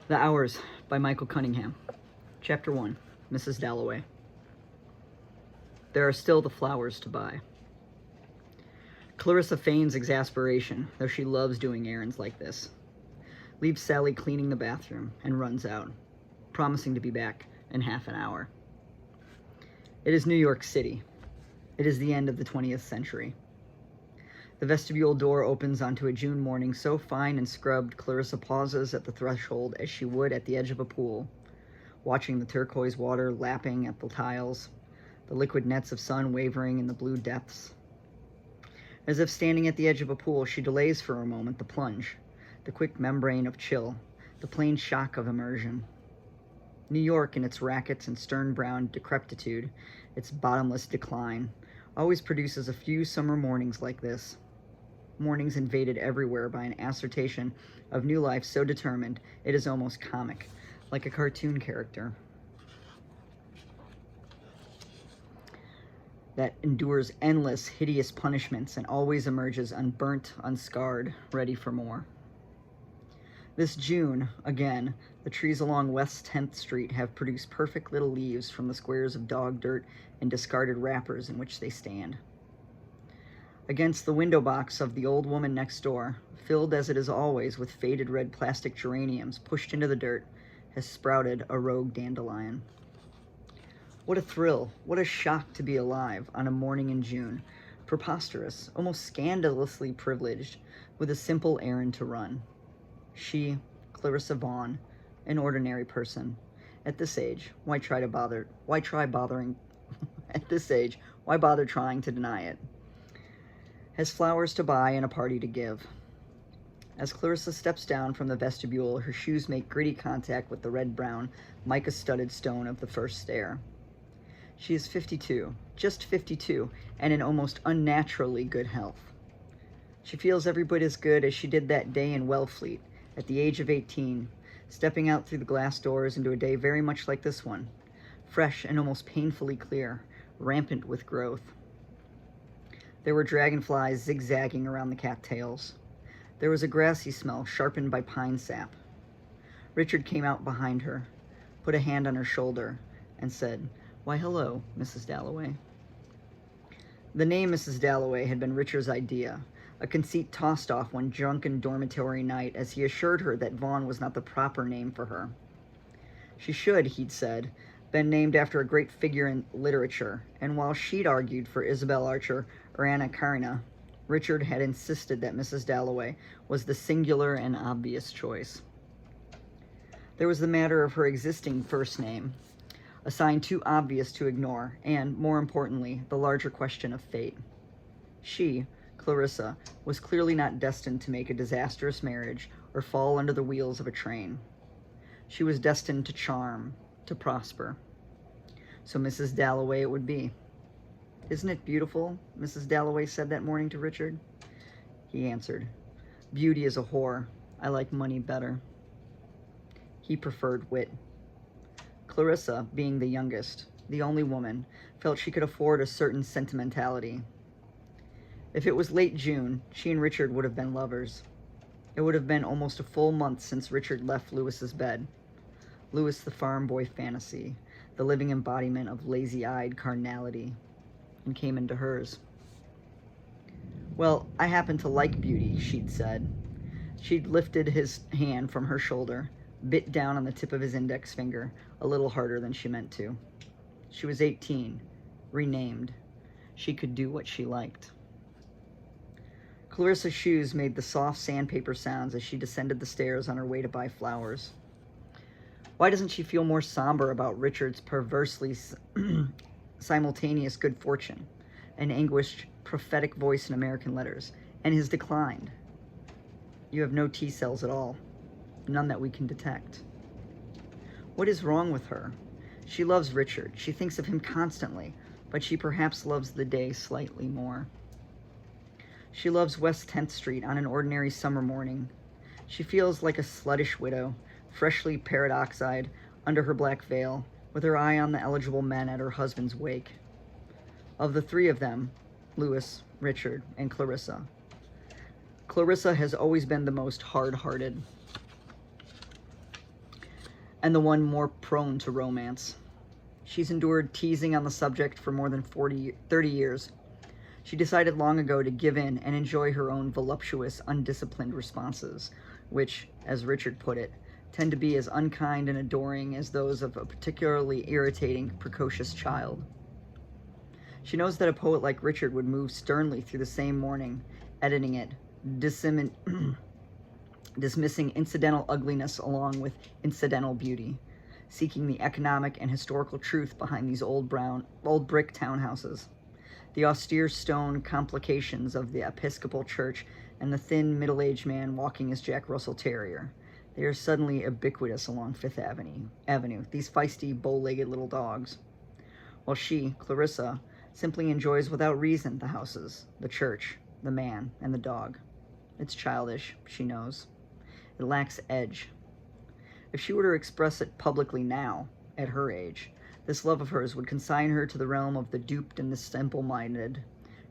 The Hours by Michael Cunningham. Chapter 1. Mrs. Dalloway. There are still the flowers to buy. Clarissa feigns exasperation, though she loves doing errands like this. Leaves Sally cleaning the bathroom and runs out, promising to be back in half an hour. It is New York City. It is the end of the 20th century. The vestibule door opens onto a June morning so fine and scrubbed, Clarissa pauses at the threshold as she would at the edge of a pool, watching the turquoise water lapping at the tiles, the liquid nets of sun wavering in the blue depths. As if standing at the edge of a pool, she delays for a moment the plunge, the quick membrane of chill, the plain shock of immersion. New York, in its rackets and stern-browed decrepitude, its bottomless decline, always produces a few summer mornings like this. Mornings invaded everywhere by an assertion of new life so determined it is almost comic, like a cartoon character that endures endless, hideous punishments and always emerges unburnt, unscarred, ready for more. This June, again, the trees along West 10th Street have produced perfect little leaves from the squares of dog dirt and discarded wrappers in which they stand. Against the window box of the old woman next door, filled as it is always with faded red plastic geraniums pushed into the dirt, has sprouted a rogue dandelion. What a thrill, what a shock to be alive on a morning in June, preposterous, almost scandalously privileged, with a simple errand to run. She, Clarissa Vaughn, an ordinary person. At this age, why bother trying to deny it? Has flowers to buy and a party to give. As Clarissa steps down from the vestibule, her shoes make gritty contact with the red-brown, mica-studded stone of the first stair. She is 52, just 52, and in almost unnaturally good health. She feels every bit as good as she did that day in Wellfleet, at the age of 18, stepping out through the glass doors into a day very much like this one, fresh and almost painfully clear, rampant with growth. There were dragonflies zigzagging around the cattails. There was a grassy smell sharpened by pine sap. Richard came out behind her, put a hand on her shoulder, and said, "Why, hello, Mrs. Dalloway." The name Mrs. Dalloway had been Richard's idea, a conceit tossed off one drunken dormitory night as he assured her that Vaughn was not the proper name for her. She should, he'd said, been named after a great figure in literature, and while she'd argued for Isabel Archer or Anna Karenina, Richard had insisted that Mrs. Dalloway was the singular and obvious choice. There was the matter of her existing first name, a sign too obvious to ignore, and, more importantly, the larger question of fate. She, Clarissa, was clearly not destined to make a disastrous marriage or fall under the wheels of a train. She was destined to charm, to prosper. So Mrs. Dalloway it would be. "Isn't it beautiful?" Mrs. Dalloway said that morning to Richard. He answered, "Beauty is a whore. I like money better." He preferred wit. Clarissa, being the youngest, the only woman, felt she could afford a certain sentimentality. If it was late June, she and Richard would have been lovers. It would have been almost a full month since Richard left Lewis's bed. Lewis, the farm boy fantasy, the living embodiment of lazy-eyed carnality, and came into hers. "Well, I happen to like beauty," she'd said. She'd lifted his hand from her shoulder, bit down on the tip of his index finger, a little harder than she meant to. She was 18, renamed. She could do what she liked. Clarissa's shoes made the soft sandpaper sounds as she descended the stairs on her way to buy flowers. Why doesn't she feel more somber about Richard's perversely simultaneous good fortune, an anguished, prophetic voice in American letters, and his decline? "You have no T cells at all, none that we can detect." What is wrong with her? She loves Richard. She thinks of him constantly, but she perhaps loves the day slightly more. She loves West 10th Street on an ordinary summer morning. She feels like a sluttish widow, freshly paradoxide under her black veil, with her eye on the eligible men at her husband's wake. Of the three of them, Lewis, Richard, and Clarissa, Clarissa has always been the most hard-hearted. and the one more prone to romance. She's endured teasing on the subject for more than 30 years. She decided long ago to give in and enjoy her own voluptuous, undisciplined responses, which, as Richard put it, tend to be as unkind and adoring as those of a particularly irritating, precocious child. She knows that a poet like Richard would move sternly through the same morning, editing it, dismissing incidental ugliness along with incidental beauty, seeking the economic and historical truth behind these old brick townhouses, the austere stone complications of the Episcopal Church, and the thin, middle-aged man walking his Jack Russell Terrier. They are suddenly ubiquitous along Fifth Avenue, these feisty, bow-legged little dogs. While she, Clarissa, simply enjoys without reason the houses, the church, the man, and the dog. It's childish, she knows. It lacks edge. If she were to express it publicly now, at her age, this love of hers would consign her to the realm of the duped and the simple-minded,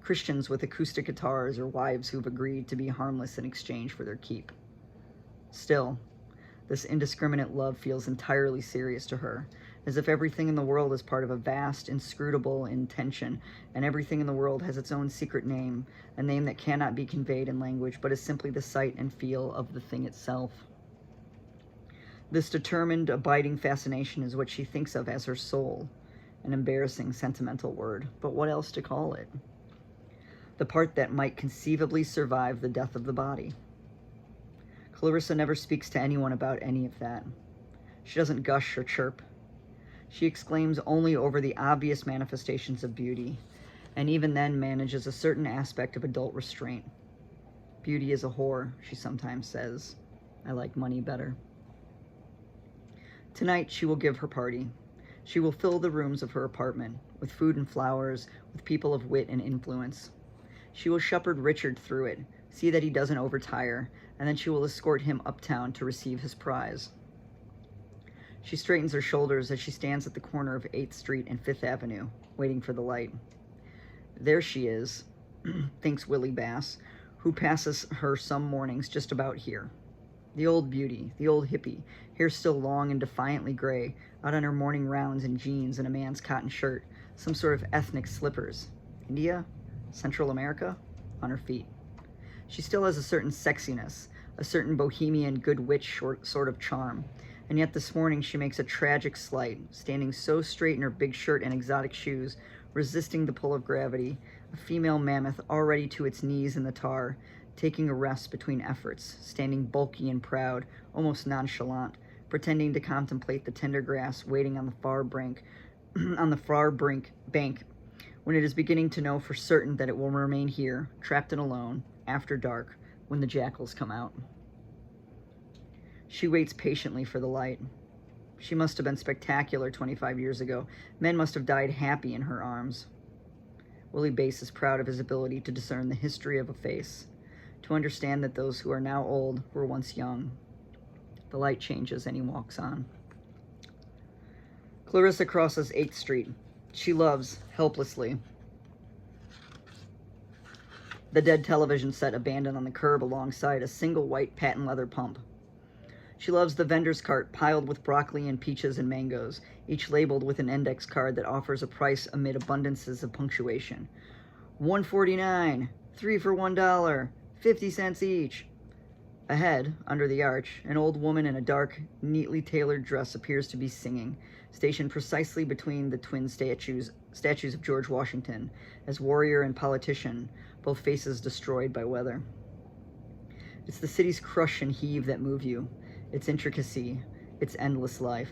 Christians with acoustic guitars or wives who've agreed to be harmless in exchange for their keep. Still, this indiscriminate love feels entirely serious to her, as if everything in the world is part of a vast, inscrutable intention, and everything in the world has its own secret name, a name that cannot be conveyed in language, but is simply the sight and feel of the thing itself. This determined, abiding fascination is what she thinks of as her soul, an embarrassing, sentimental word, but what else to call it? The part that might conceivably survive the death of the body. Clarissa never speaks to anyone about any of that. She doesn't gush or chirp. She exclaims only over the obvious manifestations of beauty, and even then manages a certain aspect of adult restraint. Beauty is a whore, she sometimes says. I like money better. Tonight she will give her party. She will fill the rooms of her apartment with food and flowers, with people of wit and influence. She will shepherd Richard through it, see that he doesn't overtire, and then she will escort him uptown to receive his prize. She straightens her shoulders as she stands at the corner of 8th Street and 5th Avenue, waiting for the light. There she is, thinks Willie Bass, who passes her some mornings just about here. The old beauty, the old hippie, hair still long and defiantly gray, out on her morning rounds in jeans and a man's cotton shirt, some sort of ethnic slippers. India? Central America? On her feet. She still has a certain sexiness, a certain bohemian good witch sort of charm, and yet this morning she makes a tragic slight, standing so straight in her big shirt and exotic shoes, resisting the pull of gravity, a female mammoth already to its knees in the tar, taking a rest between efforts, standing bulky and proud, almost nonchalant, pretending to contemplate the tender grass waiting on the far bank, when it is beginning to know for certain that it will remain here, trapped and alone, after dark, when the jackals come out. She waits patiently for the light. She must have been spectacular 25 years ago. Men must have died happy in her arms. Willie Bass is proud of his ability to discern the history of a face, to understand that those who are now old were once young. The light changes and he walks on. Clarissa crosses 8th Street. She loves, helplessly, the dead television set abandoned on the curb alongside a single white patent leather pump. She loves the vendor's cart piled with broccoli and peaches and mangoes, each labeled with an index card that offers a price amid abundances of punctuation. $1.49, 3 for $1, 50 cents each. Ahead, under the arch, an old woman in a dark, neatly tailored dress appears to be singing, stationed precisely between the twin statues of George Washington, as warrior and politician, both faces destroyed by weather. It's the city's crush and heave that move you, its intricacy, its endless life.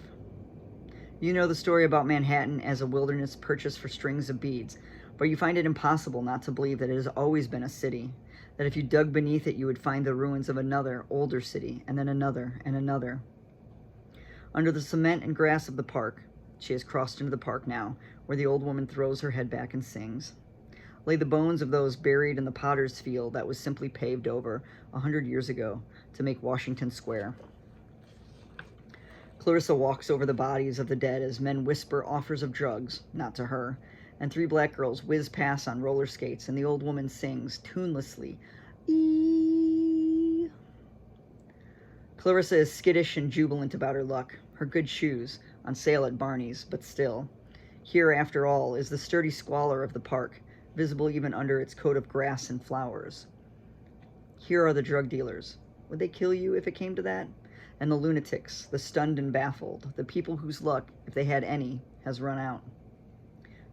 You know the story about Manhattan as a wilderness purchased for strings of beads, but you find it impossible not to believe that it has always been a city, that if you dug beneath it you would find the ruins of another, older city, and then another, and another. Under the cement and grass of the park, she has crossed into the park now, where the old woman throws her head back and sings, lay the bones of those buried in the potter's field that was simply paved over 100 years ago to make Washington Square. Clarissa walks over the bodies of the dead as men whisper offers of drugs, not to her, and 3 black girls whiz past on roller skates, and the old woman sings, tunelessly, "Ee." Clarissa is skittish and jubilant about her luck, her good shoes, on sale at Barney's, but still. Here, after all, is the sturdy squalor of the park, visible even under its coat of grass and flowers. Here are the drug dealers. Would they kill you if it came to that? And the lunatics, the stunned and baffled, the people whose luck, if they had any, has run out.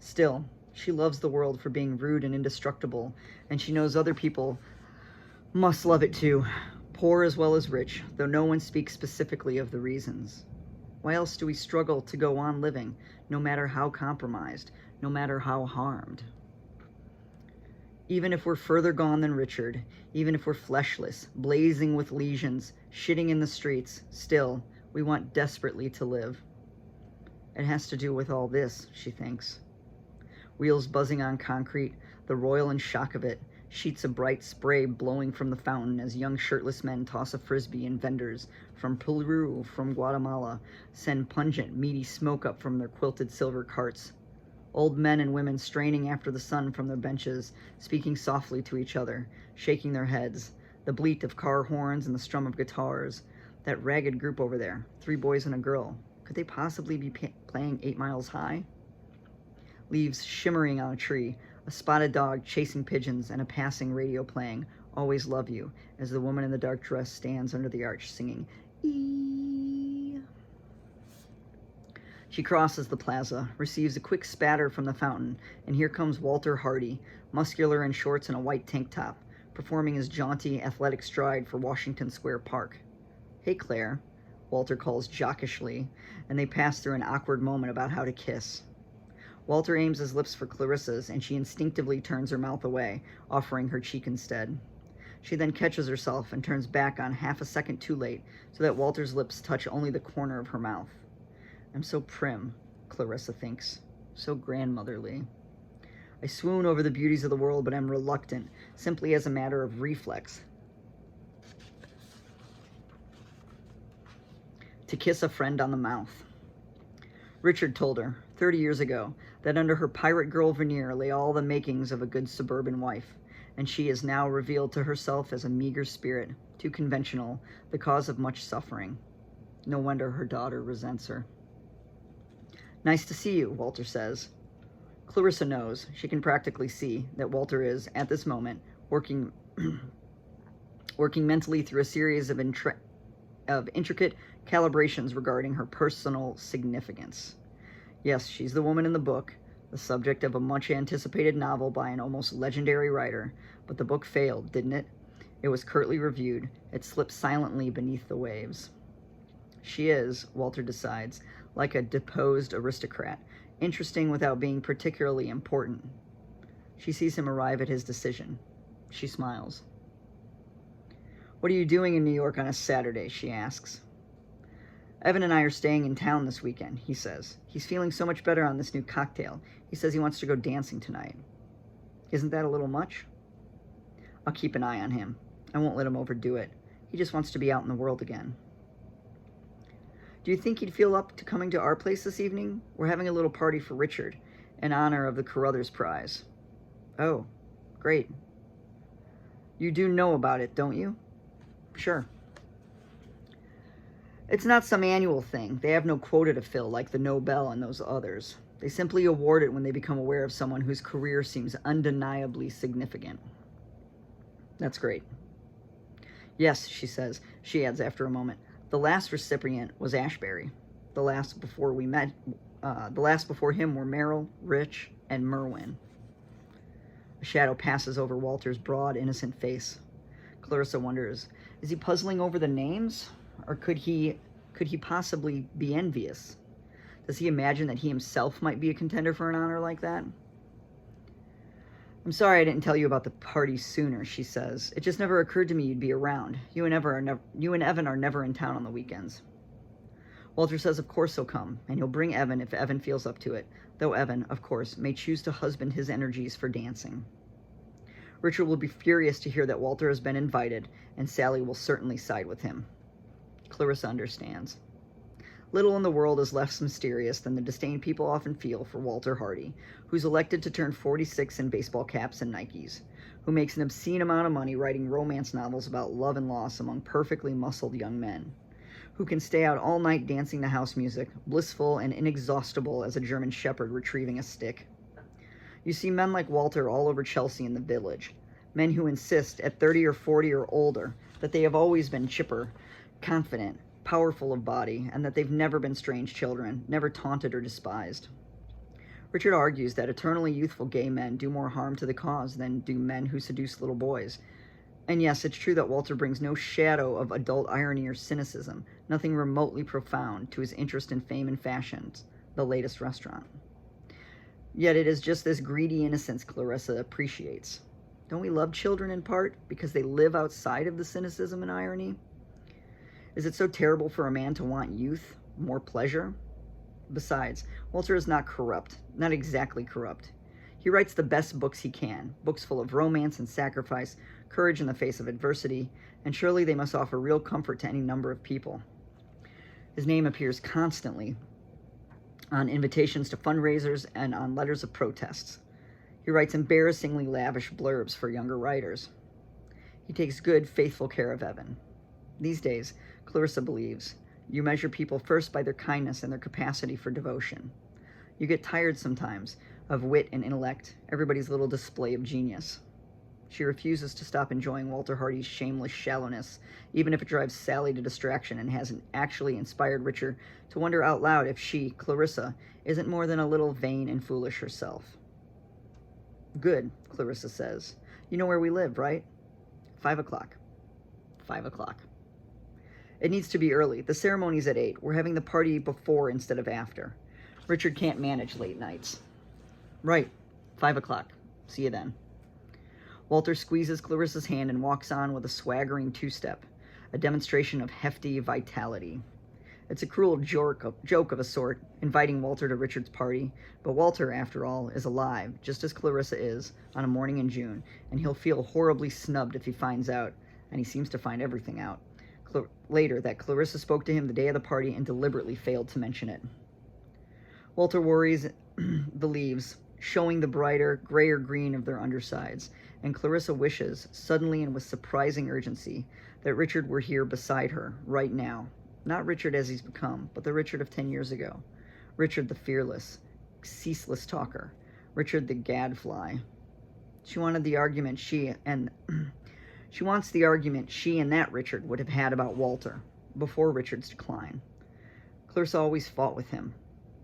Still, she loves the world for being rude and indestructible, and she knows other people must love it too, poor as well as rich, though no one speaks specifically of the reasons. Why else do we struggle to go on living, no matter how compromised, no matter how harmed? Even if we're further gone than Richard, even if we're fleshless, blazing with lesions, shitting in the streets, still, we want desperately to live. It has to do with all this, she thinks. Wheels buzzing on concrete, the roil and shock of it, sheets of bright spray blowing from the fountain as young shirtless men toss a frisbee, and vendors from Peru, from Guatemala, send pungent, meaty smoke up from their quilted silver carts. Old men and women straining after the sun from their benches, speaking softly to each other, shaking their heads, the bleat of car horns and the strum of guitars. That ragged group over there, 3 boys and a girl, could they possibly be playing 8 Miles High? Leaves shimmering on a tree, a spotted dog chasing pigeons, and a passing radio playing Always Love You, as the woman in the dark dress stands under the arch singing, "Ee." She crosses the plaza, receives a quick spatter from the fountain, and here comes Walter Hardy, muscular in shorts and a white tank top, performing his jaunty, athletic stride for Washington Square Park. "Hey, Claire," Walter calls jockishly, and they pass through an awkward moment about how to kiss. Walter aims his lips for Clarissa's, and she instinctively turns her mouth away, offering her cheek instead. She then catches herself and turns back on half a second too late, so that Walter's lips touch only the corner of her mouth. I'm so prim, Clarissa thinks, so grandmotherly. I swoon over the beauties of the world, but am reluctant, simply as a matter of reflex, to kiss a friend on the mouth. Richard told her, 30 years ago, that under her pirate girl veneer lay all the makings of a good suburban wife, and she is now revealed to herself as a meager spirit, too conventional, the cause of much suffering. No wonder her daughter resents her. Nice to see you, Walter says. Clarissa knows, she can practically see, that Walter is, at this moment, working mentally through a series of intricate calibrations regarding her personal significance. Yes, she's the woman in the book, the subject of a much-anticipated novel by an almost legendary writer, but the book failed, didn't it? It was curtly reviewed. It slipped silently beneath the waves. She is, Walter decides, like a deposed aristocrat, interesting without being particularly important. She sees him arrive at his decision. She smiles. What are you doing in New York on a Saturday, she asks. Evan and I are staying in town this weekend, he says. He's feeling so much better on this new cocktail. He says he wants to go dancing tonight. Isn't that a little much? I'll keep an eye on him. I won't let him overdo it. He just wants to be out in the world again. Do you think he'd feel up to coming to our place this evening? We're having a little party for Richard, in honor of the Carruthers Prize. Oh, great. You do know about it, don't you? Sure. It's not some annual thing. They have no quota to fill like the Nobel and those others. They simply award it when they become aware of someone whose career seems undeniably significant. That's great. Yes, she says. She adds after a moment. The last recipient was Ashbury. The last before him were Merrill, Rich, and Merwin. A shadow passes over Walter's broad, innocent face. Clarissa wonders, is he puzzling over the names? Or could he possibly be envious? Does he imagine that he himself might be a contender for an honor like that? I'm sorry I didn't tell you about the party sooner, she says. It just never occurred to me you'd be around. You and Evan are never in town on the weekends. Walter says of course he'll come, and he'll bring Evan if Evan feels up to it, though Evan, of course, may choose to husband his energies for dancing. Richard will be furious to hear that Walter has been invited, and Sally will certainly side with him. Clarissa understands. Little in the world is less mysterious than the disdain people often feel for Walter Hardy, who's elected to turn 46 in baseball caps and Nikes, who makes an obscene amount of money writing romance novels about love and loss among perfectly muscled young men, who can stay out all night dancing to house music, blissful and inexhaustible as a German shepherd retrieving a stick. You see men like Walter all over Chelsea and the village, men who insist, at 30 or 40 or older, that they have always been chipper, confident, powerful of body, and that they've never been strange children, never taunted or despised. Richard argues that eternally youthful gay men do more harm to the cause than do men who seduce little boys. And yes, it's true that Walter brings no shadow of adult irony or cynicism, nothing remotely profound, to his interest in fame and fashions, the latest restaurant. Yet it is just this greedy innocence Clarissa appreciates. Don't we love children in part because they live outside of the cynicism and irony? Is it so terrible for a man to want youth, more pleasure? Besides, Walter is not corrupt, not exactly corrupt. He writes the best books he can, books full of romance and sacrifice, courage in the face of adversity, and surely they must offer real comfort to any number of people. His name appears constantly on invitations to fundraisers and on letters of protests. He writes embarrassingly lavish blurbs for younger writers. He takes good, faithful care of Evan. These days, Clarissa believes, you measure people first by their kindness and their capacity for devotion. You get tired sometimes of wit and intellect, everybody's little display of genius. She refuses to stop enjoying Walter Hardy's shameless shallowness, even if it drives Sally to distraction and hasn't actually inspired Richard to wonder out loud if she, Clarissa, isn't more than a little vain and foolish herself. Good, Clarissa says. You know where we live, right? 5 o'clock. 5 o'clock. It needs to be early. The ceremony's at 8. We're having the party before instead of after. Richard can't manage late nights. Right. 5 o'clock. See you then. Walter squeezes Clarissa's hand and walks on with a swaggering two-step, a demonstration of hefty vitality. It's a cruel joke of a sort, inviting Walter to Richard's party, but Walter, after all, is alive, just as Clarissa is, on a morning in June, and he'll feel horribly snubbed if he finds out, and he seems to find everything out, later, that Clarissa spoke to him the day of the party and deliberately failed to mention it. Walter worries the leaves, showing the brighter, grayer green of their undersides, and Clarissa wishes, suddenly and with surprising urgency, that Richard were here beside her, right now. Not Richard as he's become, but the Richard of 10 years ago. Richard the fearless, ceaseless talker. Richard the gadfly. She wants the argument she and that Richard would have had about Walter, before Richard's decline. Clarissa always fought with him.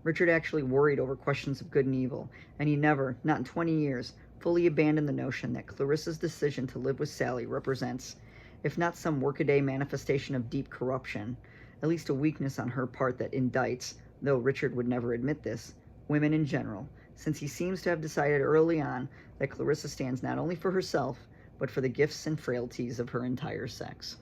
Richard actually worried over questions of good and evil, and he never, not in 20 years, fully abandoned the notion that Clarissa's decision to live with Sally represents, if not some workaday manifestation of deep corruption, at least a weakness on her part that indicts, though Richard would never admit this, women in general, since he seems to have decided early on that Clarissa stands not only for herself, but for the gifts and frailties of her entire sex.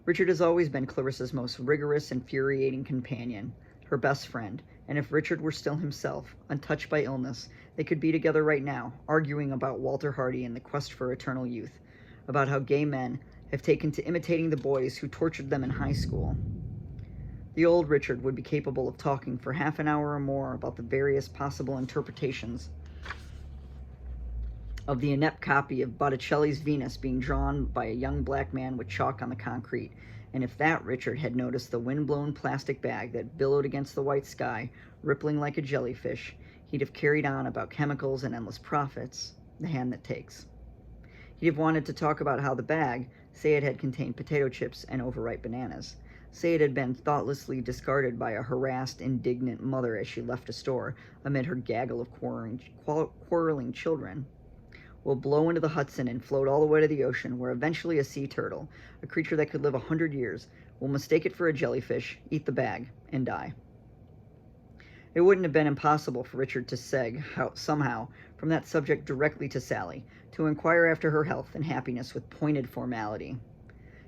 Richard has always been Clarissa's most rigorous, infuriating companion, her best friend, and if Richard were still himself, untouched by illness, they could be together right now, arguing about Walter Hardy and the quest for eternal youth, about how gay men have taken to imitating the boys who tortured them in high school. The old Richard would be capable of talking for half an hour or more about the various possible interpretations of the inept copy of Botticelli's Venus being drawn by a young black man with chalk on the concrete, and if that Richard had noticed the wind-blown plastic bag that billowed against the white sky, rippling like a jellyfish, he'd have carried on about chemicals and endless profits, the hand that takes. He'd have wanted to talk about how the bag, say it had contained potato chips and overripe bananas, say it had been thoughtlessly discarded by a harassed, indignant mother as she left a store amid her gaggle of quarreling children, will blow into the Hudson and float all the way to the ocean, where eventually a sea turtle, a creature that could live 100 years, will mistake it for a jellyfish, eat the bag, and die. It wouldn't have been impossible for Richard to seg somehow from that subject directly to Sally, to inquire after her health and happiness with pointed formality.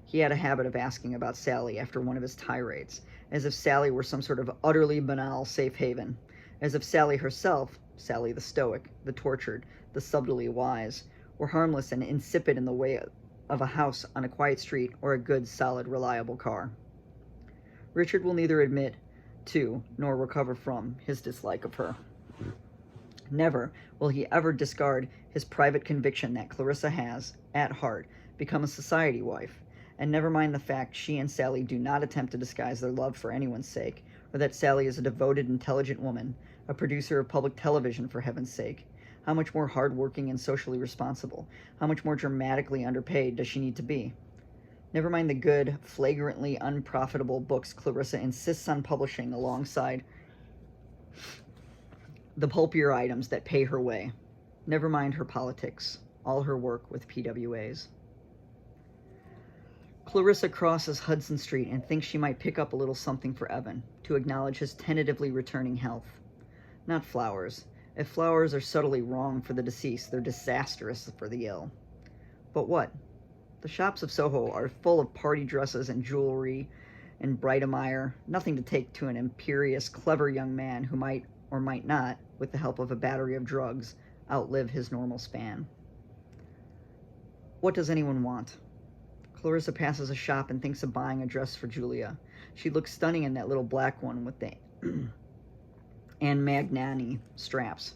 He had a habit of asking about Sally after one of his tirades, as if Sally were some sort of utterly banal safe haven, as if Sally herself, Sally the stoic, the tortured, the subtly wise, were harmless and insipid in the way of a house on a quiet street or a good, solid, reliable car. Richard will neither admit to nor recover from his dislike of her. Never will he ever discard his private conviction that Clarissa has, at heart, become a society wife, and never mind the fact she and Sally do not attempt to disguise their love for anyone's sake, or that Sally is a devoted, intelligent woman, a producer of public television, for heaven's sake. How much more hard-working and socially responsible, how much more dramatically underpaid does she need to be? Never mind the good, flagrantly unprofitable books Clarissa insists on publishing alongside the pulpier items that pay her way. Never mind her politics, all her work with PWAs. Clarissa crosses Hudson Street and thinks she might pick up a little something for Evan to acknowledge his tentatively returning health. Not flowers. If flowers are subtly wrong for the deceased, they're disastrous for the ill. But what? The shops of Soho are full of party dresses and jewelry and bright-a-mire, nothing to take to an imperious, clever young man who might, or might not, with the help of a battery of drugs, outlive his normal span. What does anyone want? Clarissa passes a shop and thinks of buying a dress for Julia. She looks stunning in that little black one with the Anne Magnani straps.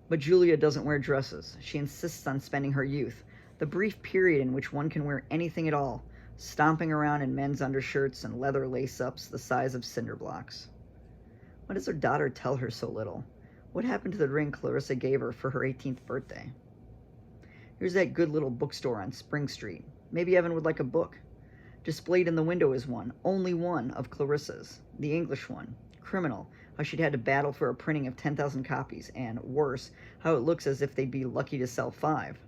But Julia doesn't wear dresses. She insists on spending her youth, the brief period in which one can wear anything at all, stomping around in men's undershirts and leather lace-ups the size of cinder blocks. Why does her daughter tell her so little? What happened to the ring Clarissa gave her for her 18th birthday? Here's that good little bookstore on Spring Street. Maybe Evan would like a book. Displayed in the window is one, only one, of Clarissa's, the English one. Criminal, how she'd had to battle for a printing of 10,000 copies, and, worse, how it looks as if they'd be lucky to sell 5.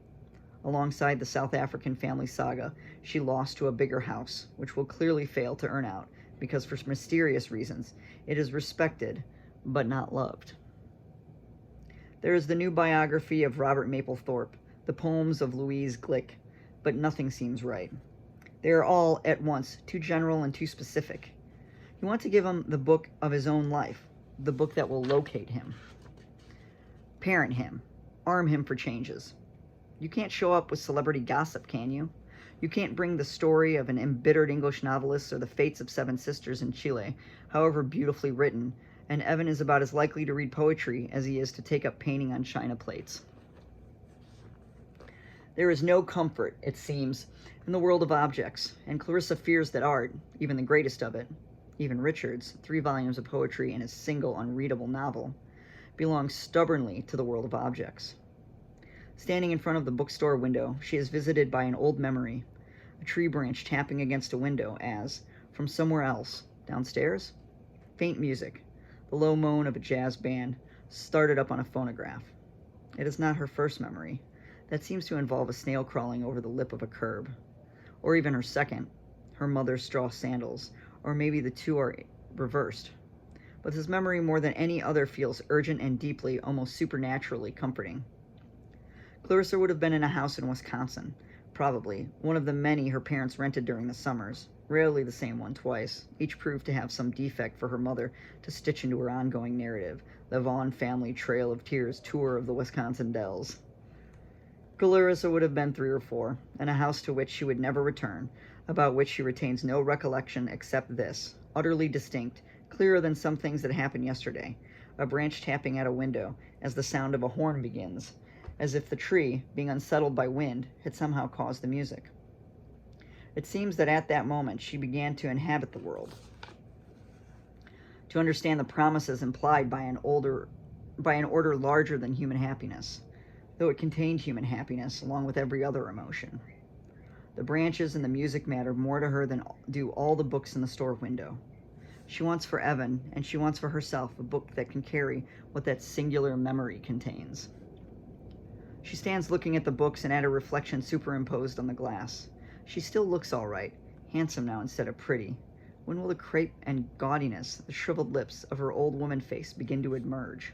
Alongside the South African family saga, she lost to a bigger house, which will clearly fail to earn out, because for mysterious reasons, it is respected, but not loved. There is the new biography of Robert Mapplethorpe, the poems of Louise Glick, but nothing seems right. They are all, at once, too general and too specific. You want to give him the book of his own life, the book that will locate him, parent him, arm him for changes. You can't show up with celebrity gossip, can you? You can't bring the story of an embittered English novelist or the fates of 7 sisters in Chile, however beautifully written, and Evan is about as likely to read poetry as he is to take up painting on china plates. There is no comfort, it seems, in the world of objects, and Clarissa fears that art, even the greatest of it, even Richard's 3 volumes of poetry and his single unreadable novel, belongs stubbornly to the world of objects. Standing in front of the bookstore window, she is visited by an old memory, a tree branch tapping against a window as, from somewhere else, downstairs, faint music, the low moan of a jazz band, started up on a phonograph. It is not her first memory. That seems to involve a snail crawling over the lip of a curb. Or even her second, her mother's straw sandals, or maybe the two are reversed. But this memory more than any other feels urgent and deeply, almost supernaturally comforting. Clarissa would have been in a house in Wisconsin, probably, one of the many her parents rented during the summers, rarely the same one twice. Each proved to have some defect for her mother to stitch into her ongoing narrative, the Vaughn family Trail of Tears tour of the Wisconsin dells. Clarissa would have been 3 or 4, in a house to which she would never return, about which she retains no recollection except this, utterly distinct, clearer than some things that happened yesterday, a branch tapping at a window as the sound of a horn begins, as if the tree, being unsettled by wind, had somehow caused the music. It seems that at that moment she began to inhabit the world, to understand the promises implied by an order larger than human happiness, though it contained human happiness along with every other emotion. The branches and the music matter more to her than do all the books in the store window. She wants for Evan, and she wants for herself, a book that can carry what that singular memory contains. She stands looking at the books and at her reflection superimposed on the glass. She still looks all right, handsome now instead of pretty. When will the crepe and gaudiness, the shriveled lips of her old woman face begin to emerge?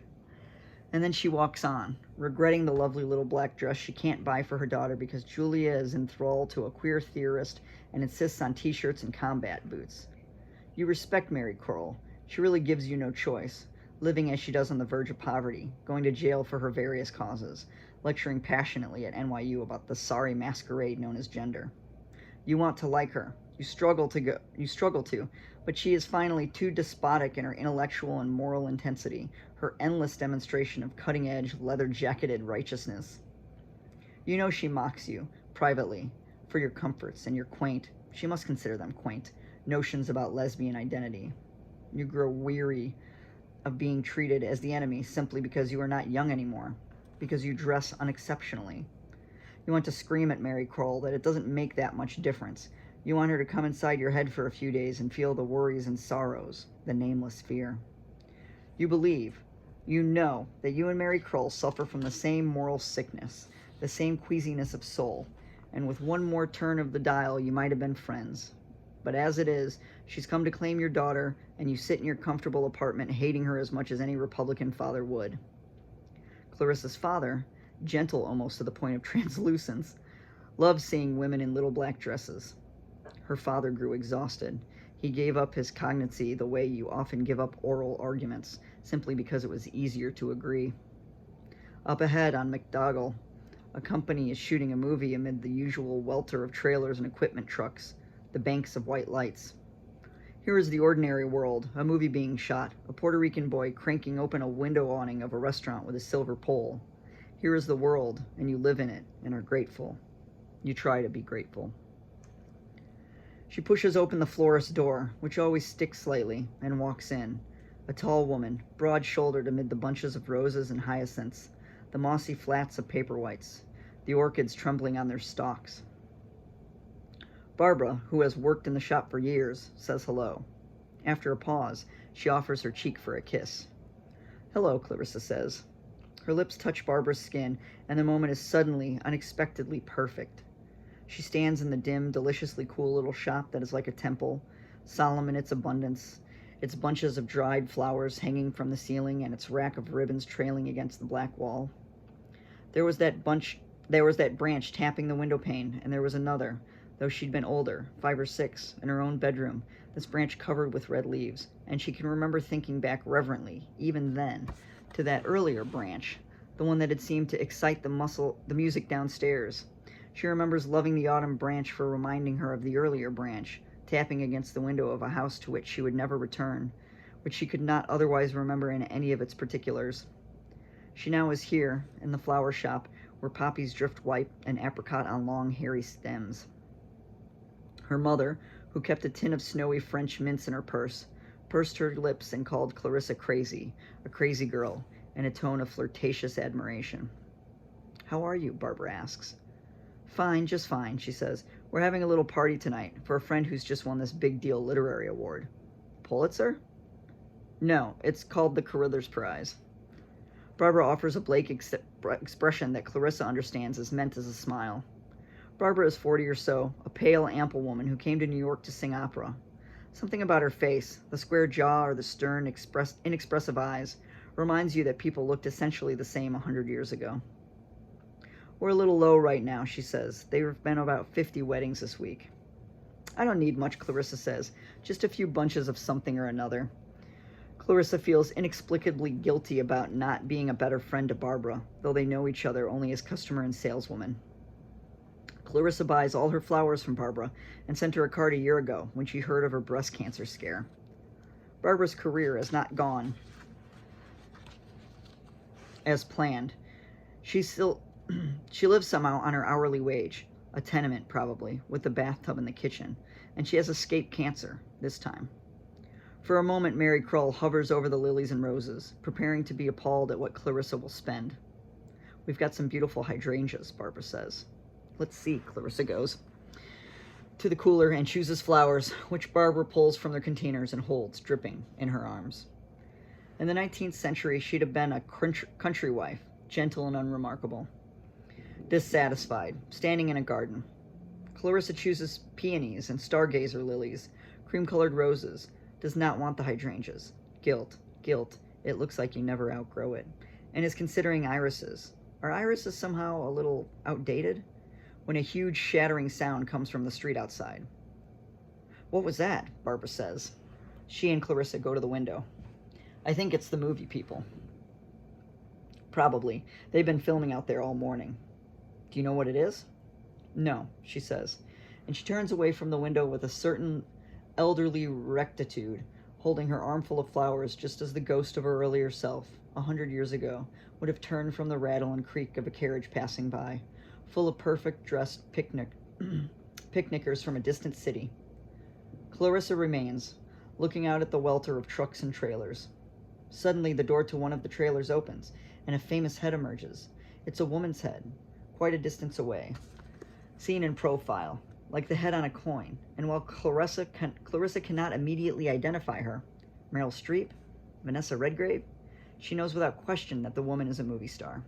And then she walks on, regretting the lovely little black dress she can't buy for her daughter because Julia is enthralled to a queer theorist and insists on t-shirts and combat boots. You respect Mary Coral. She really gives you no choice, living as she does on the verge of poverty, going to jail for her various causes, lecturing passionately at NYU about the sorry masquerade known as gender. You want to like her. You struggle to, but she is finally too despotic in her intellectual and moral intensity, her endless demonstration of cutting-edge, leather-jacketed righteousness. You know she mocks you, privately, for your comforts and your quaint, she must consider them quaint, notions about lesbian identity. You grow weary of being treated as the enemy simply because you are not young anymore, because you dress unexceptionally. You want to scream at Mary Kroll that it doesn't make that much difference. You want her to come inside your head for a few days and feel the worries and sorrows, the nameless fear. You believe, you know, that you and Mary Kroll suffer from the same moral sickness, the same queasiness of soul, and with one more turn of the dial you might have been friends. But as it is, she's come to claim your daughter, and you sit in your comfortable apartment hating her as much as any Republican father would. Clarissa's father, gentle almost to the point of translucence, loved seeing women in little black dresses. Her father grew exhausted. He gave up his cognizance the way you often give up oral arguments, simply because it was easier to agree. Up ahead on McDougall, a company is shooting a movie amid the usual welter of trailers and equipment trucks, the banks of white lights. Here is the ordinary world, a movie being shot, a Puerto Rican boy cranking open a window awning of a restaurant with a silver pole. Here is the world, and you live in it and are grateful. You try to be grateful. She pushes open the florist's door, which always sticks slightly, and walks in. A tall woman, broad-shouldered amid the bunches of roses and hyacinths, the mossy flats of paperwhites, the orchids trembling on their stalks. Barbara, who has worked in the shop for years, says hello. After a pause, she offers her cheek for a kiss. Hello, Clarissa says. Her lips touch Barbara's skin, and the moment is suddenly, unexpectedly perfect. She stands in the dim, deliciously cool little shop that is like a temple, solemn in its abundance, its bunches of dried flowers hanging from the ceiling and its rack of ribbons trailing against the black wall. There was that branch tapping the window pane, and there was another, though she'd been older, 5 or 6, in her own bedroom, this branch covered with red leaves, and she can remember thinking back reverently, even then, to that earlier branch, the one that had seemed to excite the music downstairs. She remembers loving the autumn branch for reminding her of the earlier branch, tapping against the window of a house to which she would never return, which she could not otherwise remember in any of its particulars. She now is here, in the flower shop, where poppies drift white and apricot on long, hairy stems. Her mother, who kept a tin of snowy French mints in her purse, pursed her lips and called Clarissa crazy, a crazy girl, in a tone of flirtatious admiration. How are you? Barbara asks. Fine, just fine, she says. We're having a little party tonight for a friend who's just won this big deal literary award. Pulitzer? No, it's called the Carruthers Prize. Barbara offers a blank expression that Clarissa understands is meant as a smile. Barbara is 40 or so, a pale, ample woman who came to New York to sing opera. Something about her face, the square jaw or the stern, inexpressive eyes, reminds you that people looked essentially the same 100 years ago. We're a little low right now, she says. There have been about 50 weddings this week. I don't need much, Clarissa says. Just a few bunches of something or another. Clarissa feels inexplicably guilty about not being a better friend to Barbara, though they know each other only as customer and saleswoman. Clarissa buys all her flowers from Barbara and sent her a card a year ago when she heard of her breast cancer scare. Barbara's career has not gone as planned. She lives somehow on her hourly wage, a tenement probably, with the bathtub in the kitchen, and she has escaped cancer, this time. For a moment, Mary Kroll hovers over the lilies and roses, preparing to be appalled at what Clarissa will spend. We've got some beautiful hydrangeas, Barbara says. Let's see, Clarissa goes to the cooler and chooses flowers, which Barbara pulls from their containers and holds, dripping, in her arms. In the 19th century, she'd have been a country wife, gentle and unremarkable. Dissatisfied, standing in a garden. Clarissa chooses peonies and stargazer lilies, cream-colored roses, does not want the hydrangeas. Guilt, it looks like you never outgrow it, and is considering irises. Are irises somehow a little outdated? When a huge shattering sound comes from the street outside. What was that? Barbara says. She and Clarissa go to the window. I think it's the movie people. Probably. They've been filming out there all morning. Do you know what it is? No, she says. and she turns away from the window with a certain elderly rectitude, holding her armful of flowers just as the ghost of her earlier self, 100 years ago, would have turned from the rattle and creak of a carriage passing by, full of perfect dressed picnickers from a distant city. Clarissa remains, looking out at the welter of trucks and trailers. Suddenly, the door to one of the trailers opens, and a famous head emerges. It's a woman's head, quite a distance away, seen in profile, like the head on a coin, and while Clarissa cannot immediately identify her, Meryl Streep, Vanessa Redgrave, she knows without question that the woman is a movie star.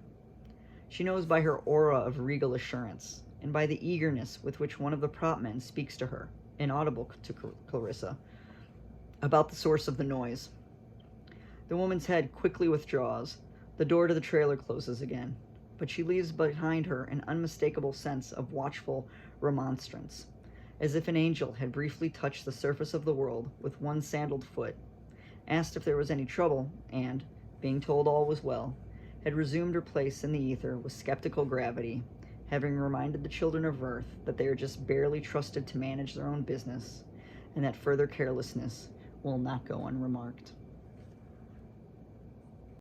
She knows by her aura of regal assurance, and by the eagerness with which one of the prop men speaks to her, inaudible to Clarissa, about the source of the noise. The woman's head quickly withdraws. The door to the trailer closes again, but she leaves behind her an unmistakable sense of watchful remonstrance, as if an angel had briefly touched the surface of the world with one sandaled foot, asked if there was any trouble, and, being told all was well, had resumed her place in the ether with skeptical gravity, having reminded the children of earth that they are just barely trusted to manage their own business, and that further carelessness will not go unremarked.